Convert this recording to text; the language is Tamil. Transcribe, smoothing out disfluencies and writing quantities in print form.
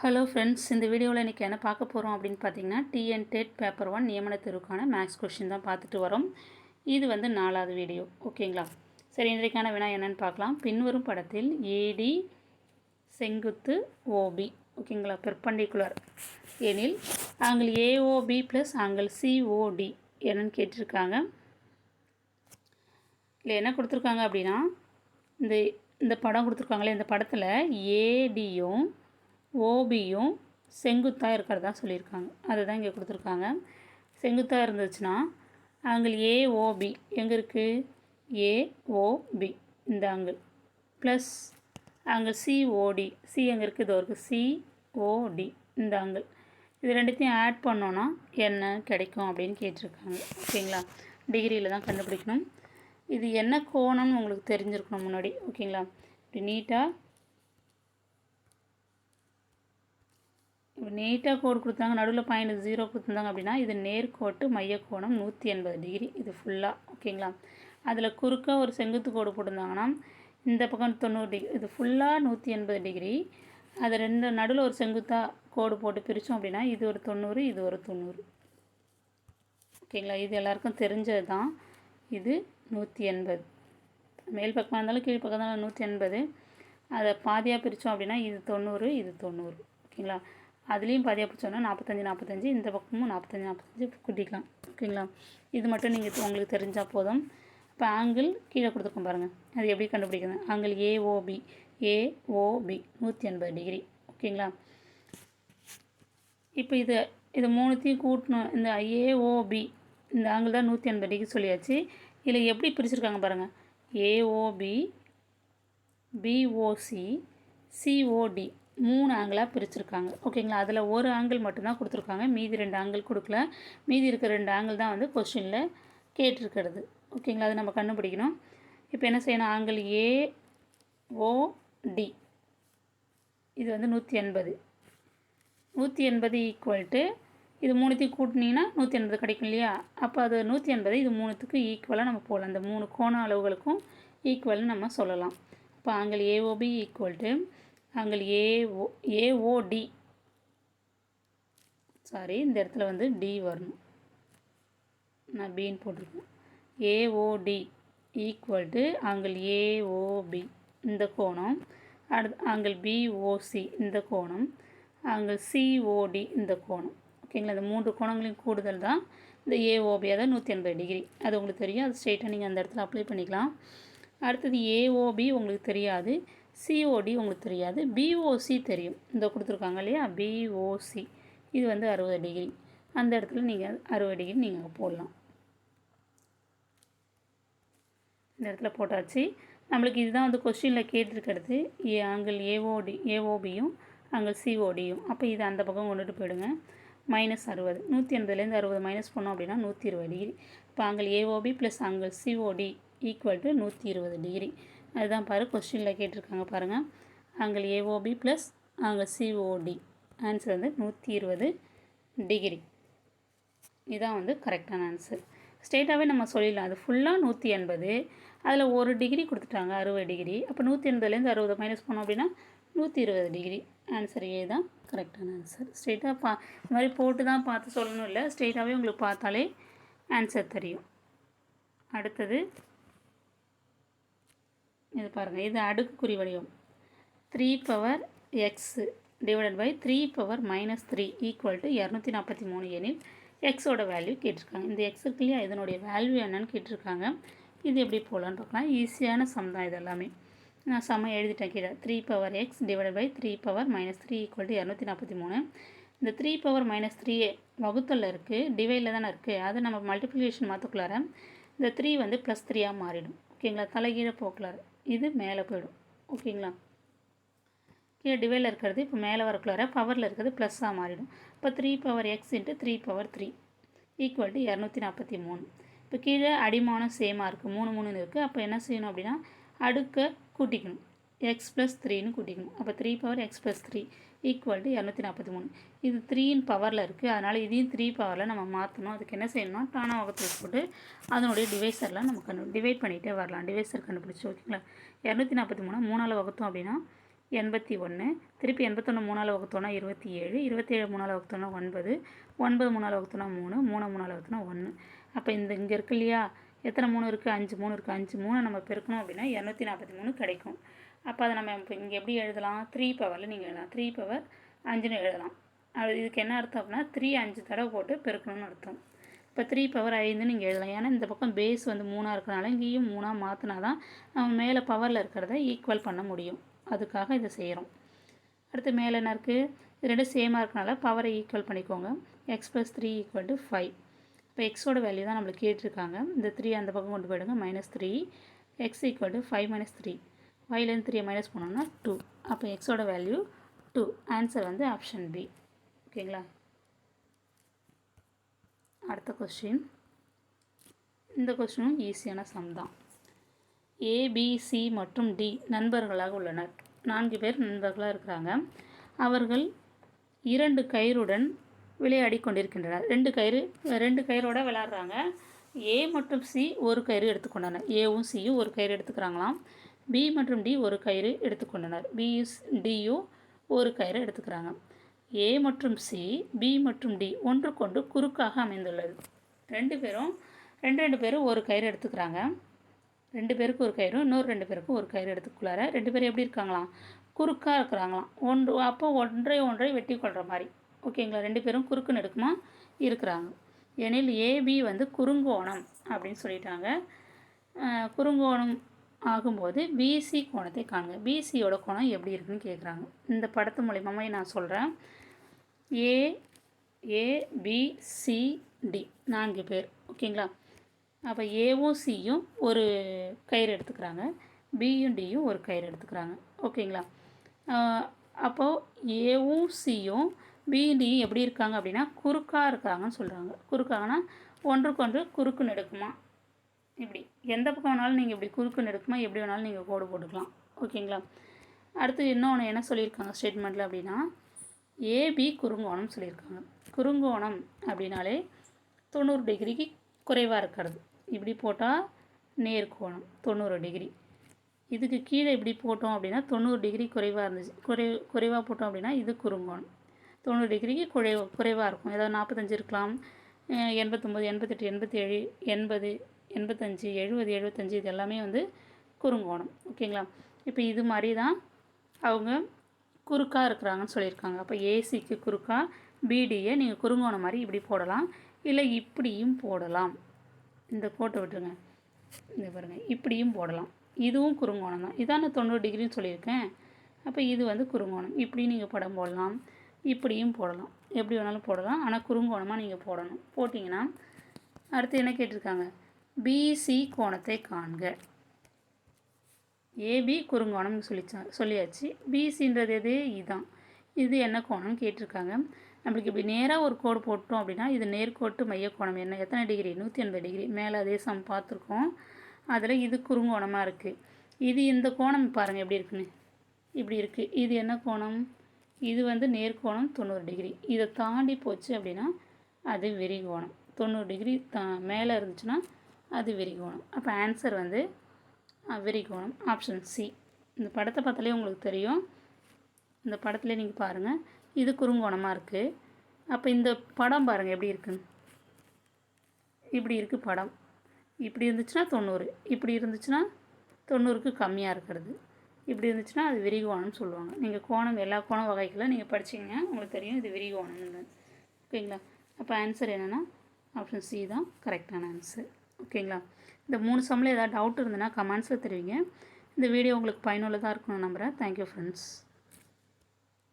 ஹலோ ஃப்ரெண்ட்ஸ், இந்த வீடியோவில் இன்றைக்கி என்ன பார்க்க போகிறோம் அப்படின்னு பார்த்தீங்கன்னா, டிஎன்-டெட் பேப்பர் 1 நியமன தேர்வுக்கான மேக்ஸ் கொஷின் தான் பார்த்துட்டு வரோம். இது வந்து 4வது வீடியோ. ஓகேங்களா? சரி, இன்றைக்கான வினா என்னென்னு பார்க்கலாம். பின்வரும் படத்தில் ஏடி செங்குத்து ஓபி, ஓகேங்களா, பெர்பெண்டிகுலர் எனில் angle AOB plus angle COD என்னன்னு கேட்டிருக்காங்க. இல்லை என்ன கொடுத்துருக்காங்க அப்படின்னா, இந்த படம் கொடுத்துருக்காங்களே, இந்த படத்தில் ஏடியும் ஓபியும் செங்குத்தாக இருக்கிறதா சொல்லியிருக்காங்க. அதுதான் இங்கே கொடுத்துருக்காங்க. செங்குத்தாக இருந்துச்சுன்னா ஆங்கிள் ஏஓபி எங்கே இருக்குது? ஏஓபி இந்த angle plus angle COD, C எங்கே இருக்குது? இதோ இருக்குது. சிஓடி இந்த ஆங்கிள். இது ரெண்டுத்தையும் ஆட் பண்ணோன்னா என்ன கிடைக்கும் அப்படின்னு கேட்டிருக்காங்க. ஓகேங்களா? டிகிரியில் தான் கண்டுபிடிக்கணும். இது என்ன கோணம்னு உங்களுக்கு தெரிஞ்சிருக்கணும் முன்னாடி. ஓகேங்களா? இப்படி நீட்டாக கோடு கொடுத்தாங்க, நடுவில் .0 கொடுத்துருந்தாங்க அப்படின்னா இது நேர்கோட்டு மையக்கோணம் 180 டிகிரி. இது ஃபுல்லாக. ஓகேங்களா? அதில் குறுக்க ஒரு செங்குத்து கோடு போட்டிருந்தாங்கன்னா இந்த பக்கம் 90 டிகிரி, இது ஃபுல்லாக 180 டிகிரி. அது ரெண்டு நடுவில் ஒரு செங்குத்தாக கோடு போட்டு பிரித்தோம் அப்படின்னா இது ஒரு 90, இது ஒரு 90. ஓகேங்களா? இது எல்லாருக்கும் தெரிஞ்சது தான். இது 180. மேல் பக்கமாக இருந்தாலும் கீழ் பக்கம் இருந்தாலும் 180. அதை பாதியாக பிரித்தோம் அப்படின்னா இது 90, இது 90. ஓகேங்களா? அதுலேயும் பாதியாக பிடிச்சோன்னா 45, 45, இந்த பக்கமும் 45, 45 கூட்டிக்கலாம். ஓகேங்களா? இது மட்டும் நீங்கள் உங்களுக்கு தெரிஞ்சால் போதும். இப்போ ஆங்கிள் கீழே கொடுத்துருக்கோம் பாருங்கள், அது எப்படி கண்டுபிடிக்கணும்? Angle AOB 180 degree. ஓகேங்களா? இப்போ இது மூணுத்தையும் கூட்டணும். இந்த ஏஓபி இந்த ஆங்கிள் தான் 180 டிகிரி சொல்லியாச்சு. இதில் எப்படி பிரிச்சுருக்காங்க பாருங்கள். AOB, POC, COD 3 ஆங்கிளாக பிரிச்சுருக்காங்க. ஓகேங்களா? அதில் ஒரு ஆங்கிள் மட்டும்தான் கொடுத்துருக்காங்க, மீதி 2 ஆங்கிள் கொடுக்கல. மீதி இருக்கிற 2 ஆங்கிள் தான் வந்து கொஸ்டினில் கேட்டிருக்கிறது. ஓகேங்களா? அதை நம்ம கண்டுபிடிக்கணும். இப்போ என்ன செய்யணும்? ஆங்கிள் ஏஓடி இது வந்து 180 ஈக்குவல் டு இது மூணுத்தையும் கூட்டினீங்கன்னா 180 கிடைக்கும் இல்லையா? அப்போ அது 180 இது மூணுத்துக்கும் ஈக்குவலாக நம்ம போடலாம். அந்த 3 கோண அளவுகளுக்கும் ஈக்குவல்னு நம்ம சொல்லலாம். இப்போ angle AOB equal to angle AOD, sorry இந்த இடத்துல வந்து டி வரணும், நான் பின்னு போட்டிருக்கேன். AOD equal to angle AOB இந்த கோணம், அடுத்து ஆங்கிள் பிஓசி இந்த கோணம், ஆங்கிள் சிஓடி இந்த கோணம். ஓகேங்களா? இந்த 3 கோணங்களையும் கூடுதல் தான் இந்த ஏஓபி, அதாவது 180 டிகிரி. அது உங்களுக்கு தெரியும். அது ஸ்ட்ரெயிட்டாக நீங்கள் அந்த இடத்துல அப்ளை பண்ணிக்கலாம். அடுத்தது ஏஓபி உங்களுக்கு தெரியாது, சிஓடி உங்களுக்கு தெரியாது, பிஓசி தெரியும். இந்த கொடுத்துருக்காங்க இல்லையா? பிஓசி இது வந்து 60 டிகிரி. அந்த இடத்துல நீங்கள் 60 டிகிரி நீங்கள் போடலாம். இந்த இடத்துல போட்டாச்சு. நம்மளுக்கு இதுதான் வந்து கொஸ்டினில் கேட்டிருக்கிறது. ஆங்கிள் ஏஓபியும் ஆங்கிள் சிஓடியும். அப்போ இது அந்த பக்கம் கொண்டுட்டு போயிடுங்க. -60, 180லேருந்து 60 மைனஸ் பண்ணோம் அப்படின்னா 120 டிகிரி. இப்போ angle AOB plus angle COD equal to 120 degree. அதுதான் கொஸ்டினில் கேட்டிருக்காங்க பாருங்கள். Angle AOB plus angle COD answer வந்து 120 டிகிரி. இதுதான் வந்து கரெக்டான ஆன்சர். ஸ்ட்ரெயிட்டாகவே நம்ம சொல்லிடலாம். அது ஃபுல்லாக 180, அதில் ஒரு டிகிரி கொடுத்துட்டாங்க 60 டிகிரி. அப்போ 180லேருந்து 60 மைனஸ் பண்ணோம் அப்படின்னா 120 டிகிரி. ஆன்சர் ஏ தான் கரெக்டான ஆன்சர். ஸ்ட்ரெயிட்டாக இந்த மாதிரி போட்டு தான் பார்த்து சொல்லணும் இல்லை, ஸ்ட்ரெயிட்டாகவே உங்களுக்கு பார்த்தாலே ஆன்சர் தெரியும். அடுத்தது இது பாருங்கள். இது அடுக்குக்குறி வடிவம். 3 power x divided by 3 power -3 equal to 243 எனில் எக்ஸோட வேல்யூ கேட்டிருக்காங்க. இந்த எக்ஸ் இருக்கு இல்லையா, இதனுடைய வேல்யூ என்னன்னு கேட்டிருக்காங்க. இது எப்படி போகலான்னு பார்க்கலாம். ஈஸியான சம் தான் இது எல்லாமே. நான் சம எழுதிட்டேன் கீழே. 3 power x divided by 3 power -3 equal to 243. இந்த 3 பவர் -3 வகுத்தலில் இருக்குது, டிவைடில் தானே இருக்குது. அதை நம்ம மல்டிப்ளிகேஷன் மாற்றக்குள்ளார இந்த 3 வந்து +3 மாறிடும். ஓகேங்களா? தலைகீழே போக்குள்ளார இது மேலே போயிடும். ஓகேங்களா? கீழே டிவைடில் இருக்கிறது இப்போ மேலே வரக்குள்ளார பவரில் இருக்கிறது ப்ளஸ்ஸாக மாறிடும். இப்போ 3 power X into 3 power 3 equal to 243. இப்போ கீழே அடிமானம் சேமாக இருக்குது, 3 3ன்னு இருக்குது. அப்போ என்ன செய்யணும் அப்படின்னா அடுக்கை கூட்டிக்கணும், எக்ஸ் ப்ளஸ் 3ன்னு கூட்டிக்கணும். அப்போ 3 power X plus 3 equal to 243. இது 3ன் பவரில் இருக்குது, அதனால் இதையும் 3 பவரில் நம்ம மாற்றணும். அதுக்கு என்ன செய்யணும்னா டானா வகுத்து போட்டு அதனுடைய டிவைசர்லாம் நம்ம டிவைட் பண்ணிகிட்டே வரலாம். டிவைசர் கண்டுபிடிச்சி. ஓகேங்களா? 243 3ஆல் வகுத்தோம் அப்படின்னா 81. திருப்பி 81 3ஆல் வகுத்தோன்னா 27. 27 3ஆல் வகுத்தோன்னா 9. 9 3ஆல் வகுத்தோன்னா 3. 3 3ஆல் வகுத்தோன்னா 1. அப்போ இங்கே இருக்கு இல்லையா, எத்தனை 3 இருக்குது? 5 3 இருக்குது. 5 3 நம்ம பெருக்கணும் அப்படின்னா 243 கிடைக்கும். அப்போ அதை நம்ம இப்போ இங்கே எப்படி எழுதலாம்? 3 பவரில் நீங்கள் எழுதலாம். 3 பவர் 5ன்னு எழுதலாம். அது இதுக்கு என்ன அர்த்தம் அப்படின்னா 3 5 தடவை போட்டு பெருக்கணும்னு அர்த்தம். இப்போ 3 பவர் 5ன்னு நீங்கள் எழுதலாம். ஏன்னா இந்த பக்கம் பேஸ் வந்து 3ஆக இருக்கிறனால இங்கேயும் 3ஆக மாற்றினா தான் நம்ம மேலே பவரில் இருக்கிறத ஈக்குவல் பண்ண முடியும். அதுக்காக இதை செய்கிறோம். அடுத்து மேலே என்ன இருக்குது? இது ரெண்டும் சேமாக இருக்கனால பவரை ஈக்குவல் பண்ணிக்கோங்க. எக்ஸ் + 3 = 5. இப்போ எக்ஸோட வேல்யூ தான் நம்மளுக்கு கேட்டிருக்காங்க. இந்த 3 அந்த பக்கம் கொண்டு போயிடுங்க. -3. எக்ஸ் = 5 - 3. 5லேருந்து 3 மைனஸ் பண்ணோம்னா 2. அப்போ எக்ஸோட வேல்யூ 2. ஆன்சர் வந்து ஆப்ஷன் பி. ஓகேங்களா? அடுத்த கொஸ்டின். இந்த கொஸ்டினும் ஈஸியான சம் தான். ஏபிசி மற்றும் டி நண்பர்களாக உள்ளனர். 4 பேர் நண்பர்களாக இருக்கிறாங்க. அவர்கள் 2 கயிறுடன் விளையாடி கொண்டிருக்கின்றனர். 2 கயிறோட விளையாடுறாங்க. ஏ மற்றும் சி ஒரு கயிறு எடுத்துக்கொண்டனர். ஏவும் சியும் ஒரு கயிறு எடுத்துக்கிறாங்களாம். பி மற்றும் டி ஒரு கயிறு எடுத்துக்கொண்டனர். டியும் ஒரு கயிறு எடுத்துக்கிறாங்க. ஏ மற்றும் சி, பி மற்றும் டி ஒன்றுக்கொன்று குறுக்காக அமைந்துள்ளது. 2 பேரும் ஒரு கயிறு எடுத்துக்கிறாங்க. 2 பேருக்கு ஒரு கயிறும் இன்னொரு 2 பேருக்கும் ஒரு கயிறு எடுத்துக்குள்ளார 2 பேரும் எப்படி இருக்காங்களாம்? குறுக்காக இருக்கிறாங்களாம். அப்போ ஒன்றை வெட்டி கொள்கிற மாதிரி. ஓகேங்களா? 2 பேரும் குறுக்கு நெடுக்குமா இருக்கிறாங்க. எனில் ஏபி வந்து குறுங்கோணம் அப்படின்னு சொல்லிட்டாங்க. குறுங்கோணம் ஆகும்போது பிசி கோணத்தை காணுங்க. பிசியோட கோணம் எப்படி இருக்குன்னு கேட்குறாங்க. இந்த படத்து மூலியமாக நான் சொல்கிறேன். ஏபிசிடி 4 பேர். ஓகேங்களா? அப்போ ஏவும் சியும் ஒரு கயிறு எடுத்துக்கிறாங்க. பியும் டியும் ஒரு கயிறு எடுத்துக்கிறாங்க. ஓகேங்களா? அப்போது ஏவும் சியும் பியும் டியும் எப்படி இருக்காங்க அப்படின்னா குறுக்காக இருக்காங்கன்னு சொல்கிறாங்க. குறுக்காகனா ஒன்றுக்கொன்று குறுக்கு நெடுக்குமா இப்படி எந்த பக்கம் வேணாலும் நீங்கள் இப்படி குறுக்கு நெடுக்குமா எப்படி வேணாலும் நீங்கள் கோடு போட்டுக்கலாம். ஓகேங்களா? அடுத்து இன்னொன்று என்ன சொல்லியிருக்காங்க ஸ்டேட்மெண்ட்டில் அப்படின்னா ஏபி குறுங்கோணம் சொல்லியிருக்காங்க. குறுங்கோணம் அப்படின்னாலே 90 டிகிரிக்கு குறைவாக இருக்கிறது. இப்படி போட்டால் நேர்கோணம் 90 டிகிரி. இதுக்கு கீழே இப்படி போட்டோம் அப்படின்னா 90 டிகிரி குறைவாக இருந்துச்சு. குறைவாக போட்டோம் அப்படின்னா இது குறுங்கோணம். 90 டிகிரிக்கு குறைவாக இருக்கும். ஏதாவது 45 இருக்கலாம், 89 88 87 80 85 70 75 இது எல்லாமே வந்து குறுங்கோணம். ஓகேங்களா? இப்போ இது மாதிரி தான் அவங்க குறுக்காக இருக்கிறாங்கன்னு சொல்லியிருக்காங்க. அப்போ ஏசிக்கு குறுக்காக பிடியை நீங்கள் குறுங்கோணம் மாதிரி இப்படி போடலாம், இல்லை இப்படியும் போடலாம். இந்த கோட்டை விட்டுருங்க, இந்த பாருங்கள், இப்படியும் போடலாம். இதுவும் குறுங்கோணம் தான். இதான் நான் 90 டிகிரின்னு சொல்லியிருக்கேன். அப்போ இது வந்து குறுங்கோணம். இப்படி நீங்கள் படம் போடலாம், இப்படியும் போடலாம், எப்படி வேணாலும் போடலாம். ஆனால் குறுங்கோணமாக நீங்கள் போடணும். போட்டிங்கன்னா அடுத்து என்ன கேட்டிருக்காங்க? பிசி கோணத்தை காண்க. ஏபி குறுங்கோணம்னு சொல்லியாச்சு. பிசின்றது எது? இதுதான். இது என்ன கோணம்னு கேட்டிருக்காங்க. நம்மளுக்கு இப்படி நேராக ஒரு கோடு போட்டோம் அப்படின்னா இது நேர்கோட்டு மைய கோணம் என்ன எத்தனை டிகிரி? 180 டிகிரி. மேலே அதே சம் பார்த்துருக்கோம். அதில் இது குறுங்கோணமாக இருக்குது. இது இந்த கோணம் பாருங்கள் எப்படி இருக்குன்னு. இப்படி இருக்குது. இது என்ன கோணம்? இது வந்து நேர்கோணம் 90 டிகிரி. இதை தாண்டி போச்சு அப்படின்னா அது விரிகோணம். 90 டிகிரி மேலே இருந்துச்சுன்னா அது விரிகோணம். அப்போ ஆன்சர் வந்து விரிகோணம். Option C. இந்த படத்தை பார்த்தாலே உங்களுக்கு தெரியும். இந்த படத்துல நீங்கள் பாருங்கள், இது குறுங்கோணமாக இருக்குது. அப்போ இந்த படம் பாருங்கள் எப்படி இருக்குன்னு. இப்படி இருக்குது படம். இப்படி இருந்துச்சுன்னா 90, இப்படி இருந்துச்சுன்னா 90க்கு கம்மியாக இருக்கிறது. இப்படி இருந்துச்சுன்னா அது விரிகோணம்னு சொல்லுவாங்க. நீங்கள் கோணம் எல்லா கோணம் வகைகளை நீங்கள் படிச்சிங்க, உங்களுக்கு தெரியும் இது விரிகோணம்னு. ஓகேங்களா? அப்போ ஆன்சர் என்னென்னா ஆப்ஷன் சி தான் கரெக்டான ஆன்சர். ஓகேங்களா? இந்த 3 சம்மில் ஏதாவது டவுட் இருந்ததுன்னா கமெண்ட்ஸில் தெரிவிங்க. இந்த வீடியோ உங்களுக்கு பயனுள்ளதாக இருக்கணும்னு நம்புகிறேன். Thank you friends.